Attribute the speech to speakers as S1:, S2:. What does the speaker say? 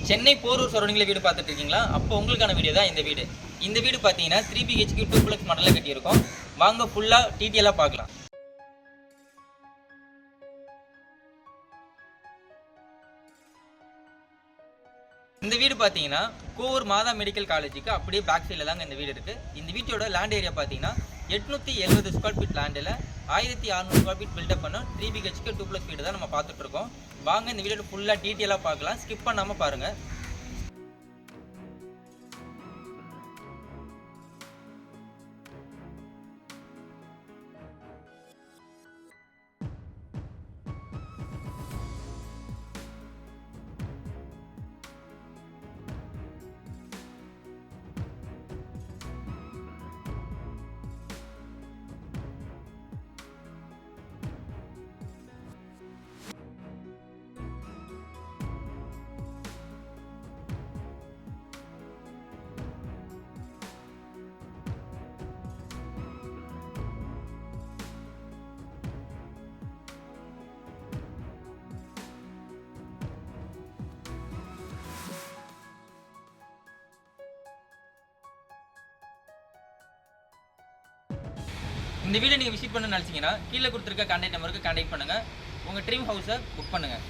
S1: சென்னை போரூர் சரௌண்டிங்கில் வீடு பார்த்துட்டு இருக்கீங்களா? அப்போ உங்களுக்கான வீடியோ தான் இந்த வீடு. இந்த வீடு பார்த்தீங்கன்னா 3 BHK 2+ மாடலில் கட்டியிருக்கோம். வாங்க ஃபுல்லாக டீட்டெயிலாக பார்க்கலாம். இந்த வீடு பார்த்தீங்கன்னா கோவூர் மாதா மெடிக்கல் காலேஜுக்கு அப்படியே பேக் சைடில் தாங்க இந்த வீடு இருக்குது. இந்த வீட்டோட லேண்ட் ஏரியா பார்த்தீங்கன்னா 870 ஸ்கொயர் ஃபீட் லேண்டில் 1600 ஸ்கொயர் ஃபீட் பில்டப் பண்ண 3 BHK 2+ வீடு தான் நம்ம பார்த்துட்ருக்கோம். வாங்க இந்த வீடியோட ஃபுல்லாக டீட்டெயிலாக பார்க்கலாம். ஸ்கிப் பண்ணாமல் பாருங்கள். இந்த வீடியோ நீங்கள் விசிட் பண்ண நினச்சிங்கன்னா கீழே கொடுத்துருக்க கான்டாக்ட் நம்பருக்கு கான்டாக்ட் பண்ணுங்கள். உங்கள் ட்ரீம் ஹவுஸை புக் பண்ணுங்கள்.